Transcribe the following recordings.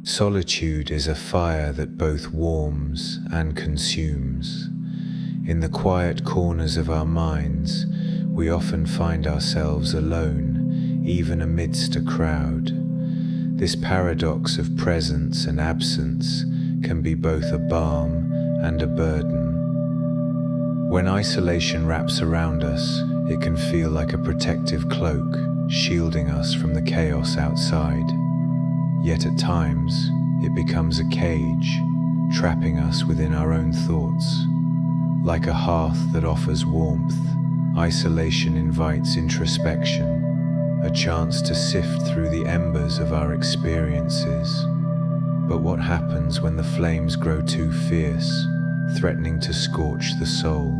Solitude is a fire that both warms and consumes. In the quiet corners of our minds, we often find ourselves alone, even amidst a crowd. This paradox of presence and absence can be both a balm and a burden. When isolation wraps around us, it can feel like a protective cloak, shielding us from the chaos outside. Yet at times, it becomes a cage, trapping us within our own thoughts. Like a hearth that offers warmth, isolation invites introspection, a chance to sift through the embers of our experiences. But what happens when the flames grow too fierce, threatening to scorch the soul?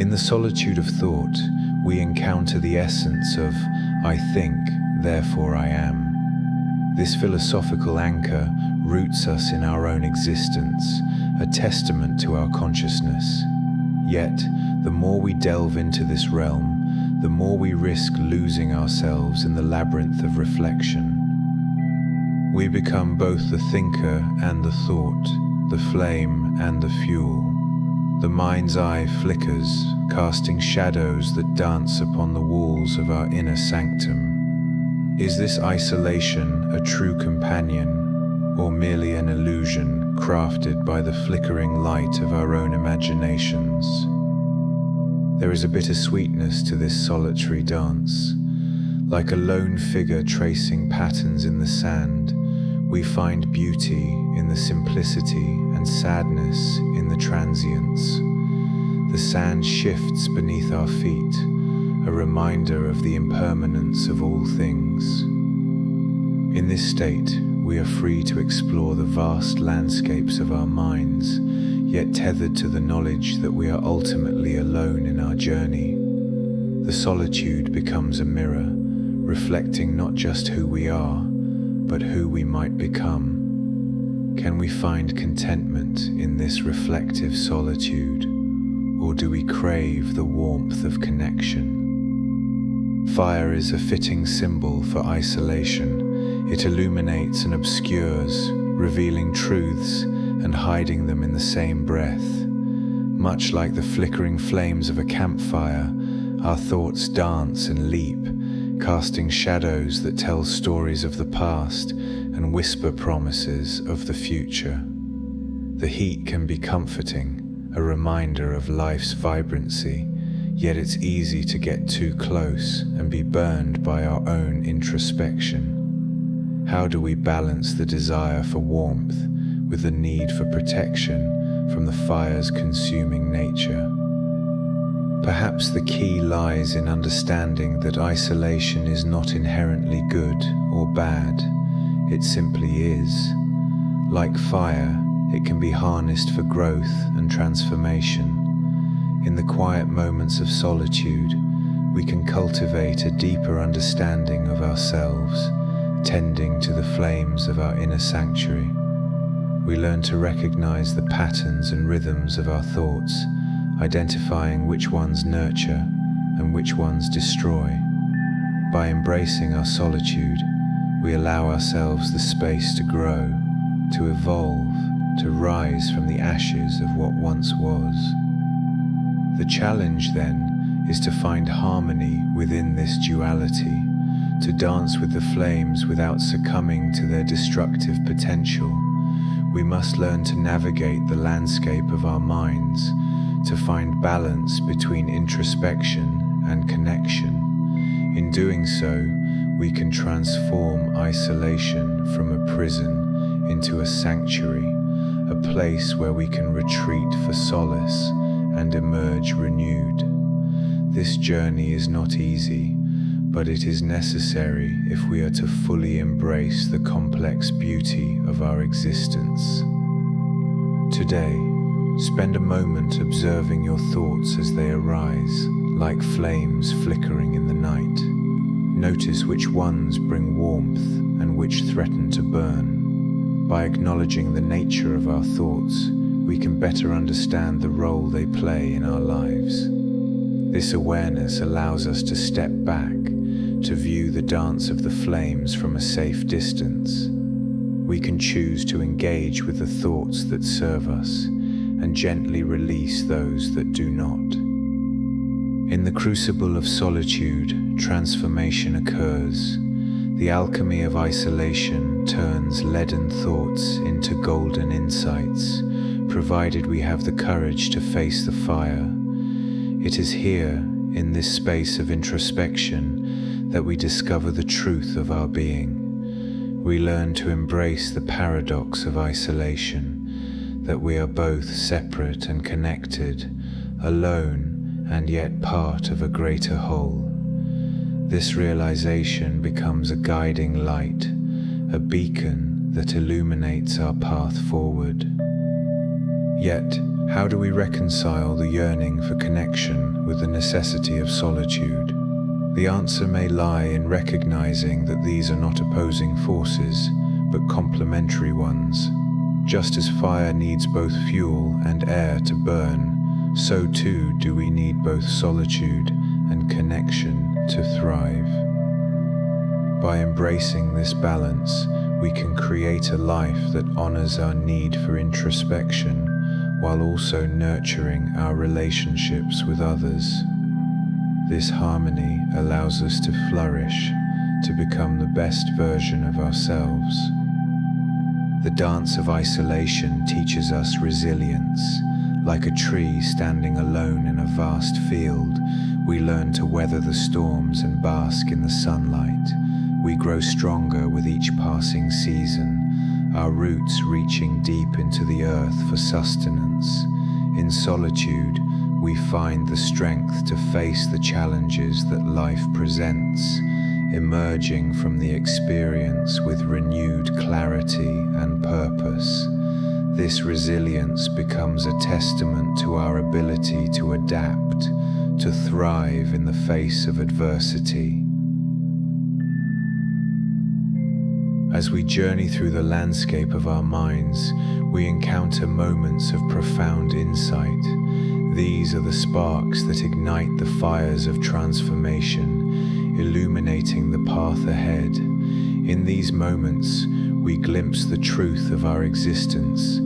In the solitude of thought, we encounter the essence of "I think, therefore I am." This philosophical anchor roots us in our own existence, a testament to our consciousness. Yet, the more we delve into this realm, the more we risk losing ourselves in the labyrinth of reflection. We become both the thinker and the thought, the flame and the fuel. The mind's eye flickers, casting shadows that dance upon the walls of our inner sanctum. Is this isolation a true companion, or merely an illusion crafted by the flickering light of our own imaginations? There is a bittersweetness to this solitary dance. Like a lone figure tracing patterns in the sand, we find beauty in the simplicity and sadness in the transience. The sand shifts beneath our feet, a reminder of the impermanence of all things. In this state, we are free to explore the vast landscapes of our minds, yet tethered to the knowledge that we are ultimately alone in our journey. The solitude becomes a mirror, reflecting not just who we are, but who we might become. Can we find contentment in this reflective solitude, or do we crave the warmth of connection? Fire is a fitting symbol for isolation. It illuminates and obscures, revealing truths and hiding them in the same breath. Much like the flickering flames of a campfire, our thoughts dance and leap, casting shadows that tell stories of the past and whisper promises of the future. The heat can be comforting, a reminder of life's vibrancy, yet it's easy to get too close and be burned by our own introspection. How do we balance the desire for warmth with the need for protection from the fire's consuming nature? Perhaps the key lies in understanding that isolation is not inherently good or bad. It simply is. Like fire, it can be harnessed for growth and transformation. In the quiet moments of solitude, we can cultivate a deeper understanding of ourselves, tending to the flames of our inner sanctuary. We learn to recognize the patterns and rhythms of our thoughts, identifying which ones nurture and which ones destroy. By embracing our solitude, we allow ourselves the space to grow, to evolve, to rise from the ashes of what once was. The challenge, then, is to find harmony within this duality, to dance with the flames without succumbing to their destructive potential. We must learn to navigate the landscape of our minds, to find balance between introspection and connection. In doing so, we can transform isolation from a prison into a sanctuary, a place where we can retreat for solace and emerge renewed. This journey is not easy, but it is necessary if we are to fully embrace the complex beauty of our existence. Today, spend a moment observing your thoughts as they arise, like flames flickering in the night. Notice which ones bring warmth and which threaten to burn. By acknowledging the nature of our thoughts, we can better understand the role they play in our lives. This awareness allows us to step back, to view the dance of the flames from a safe distance. we can choose to engage with the thoughts that serve us and gently release those that do not. In the crucible of solitude, transformation occurs. The alchemy of isolation turns leaden thoughts into golden insights, provided we have the courage to face the fire. It is here, in this space of introspection, that we discover the truth of our being. We learn to embrace the paradox of isolation, that we are both separate and connected, alone and yet part of a greater whole. This realization becomes a guiding light, a beacon that illuminates our path forward. Yet, how do we reconcile the yearning for connection with the necessity of solitude? The answer may lie in recognizing that these are not opposing forces, but complementary ones. Just as fire needs both fuel and air to burn, so too do we need both solitude and connection to thrive. By embracing this balance, we can create a life that honors our need for introspection while also nurturing our relationships with others. This harmony allows us to flourish, to become the best version of ourselves. The dance of isolation teaches us resilience. Like a tree standing alone in a vast field, we learn to weather the storms and bask in the sunlight. We grow stronger with each passing season, our roots reaching deep into the earth for sustenance. In solitude, we find the strength to face the challenges that life presents, emerging from the experience with renewed clarity and purpose. This resilience becomes a testament to our ability to adapt, to thrive in the face of adversity. As we journey through the landscape of our minds, we encounter moments of profound insight. These are the sparks that ignite the fires of transformation, illuminating the path ahead. In these moments, we glimpse the truth of our existence,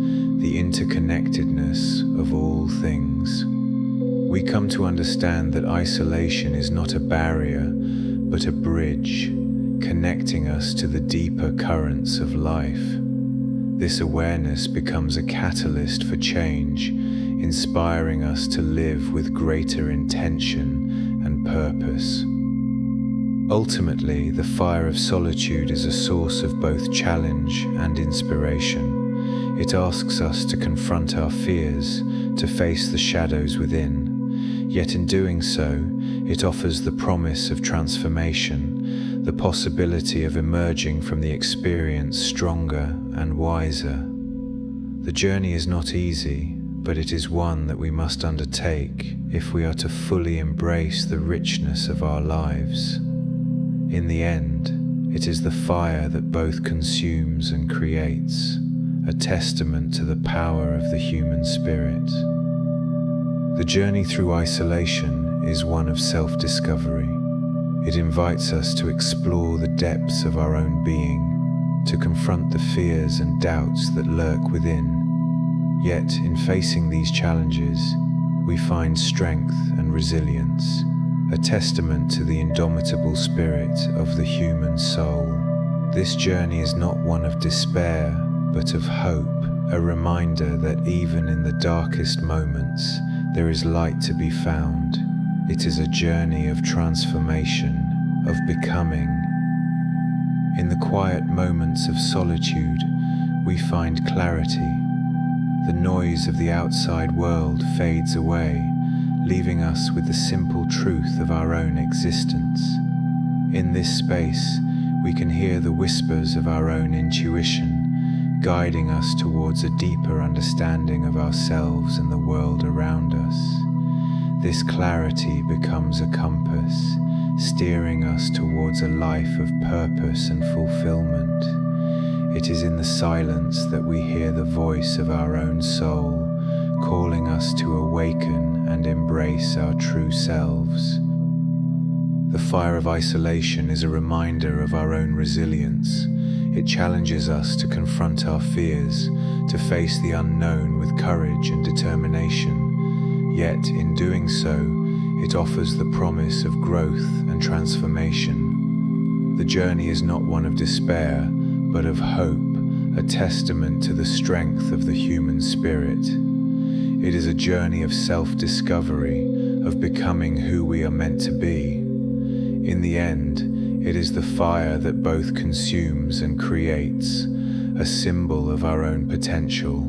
the interconnectedness of all things. We come to understand that isolation is not a barrier, but a bridge, connecting us to the deeper currents of life. This awareness becomes a catalyst for change, inspiring us to live with greater intention and purpose. Ultimately, the fire of solitude is a source of both challenge and inspiration. It asks us to confront our fears, to face the shadows within. Yet in doing so, it offers the promise of transformation, the possibility of emerging from the experience stronger and wiser. The journey is not easy, but it is one that we must undertake if we are to fully embrace the richness of our lives. In the end, it is the fire that both consumes and creates, a testament to the power of the human spirit. The journey through isolation is one of self-discovery. It invites us to explore the depths of our own being, to confront the fears and doubts that lurk within. Yet, in facing these challenges, we find strength and resilience, a testament to the indomitable spirit of the human soul. This journey is not one of despair, but of hope, a reminder that even in the darkest moments, there is light to be found. It is a journey of transformation, of becoming. In the quiet moments of solitude, we find clarity. The noise of the outside world fades away, leaving us with the simple truth of our own existence. In this space, we can hear the whispers of our own intuition, guiding us towards a deeper understanding of ourselves and the world around us. This clarity becomes a compass, steering us towards a life of purpose and fulfillment. It is in the silence that we hear the voice of our own soul, calling us to awaken and embrace our true selves. The fire of isolation is a reminder of our own resilience. It challenges us to confront our fears, to face the unknown with courage and determination. Yet, in doing so, it offers the promise of growth and transformation. The journey is not one of despair, but of hope, a testament to the strength of the human spirit. It is a journey of self-discovery, of becoming who we are meant to be. In the end, it is the fire that both consumes and creates, a symbol of our own potential.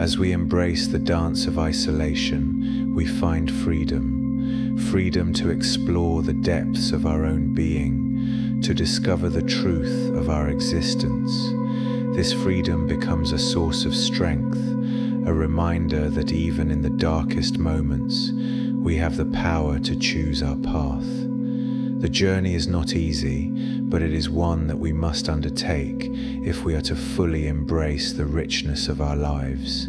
As we embrace the dance of isolation, we find freedom to explore the depths of our own being, to discover the truth of our existence. This freedom becomes a source of strength, a reminder that even in the darkest moments, we have the power to choose our path. The journey is not easy, but it is one that we must undertake if we are to fully embrace the richness of our lives.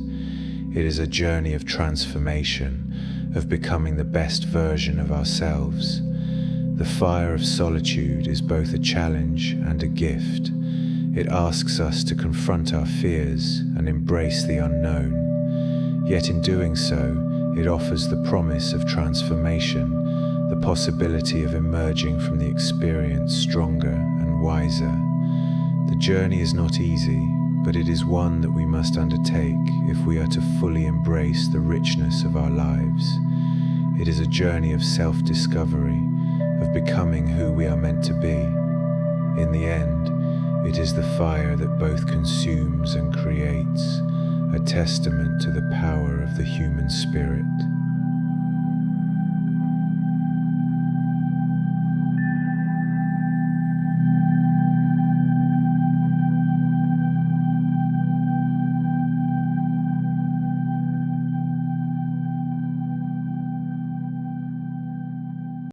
It is a journey of transformation, of becoming the best version of ourselves. The fire of solitude is both a challenge and a gift. It asks us to confront our fears and embrace the unknown. Yet in doing so, it offers the promise of transformation, the possibility of emerging from the experience stronger and wiser. The journey is not easy, but it is one that we must undertake if we are to fully embrace the richness of our lives. It is a journey of self-discovery, of becoming who we are meant to be. In the end, it is the fire that both consumes and creates, a testament to the power of the human spirit.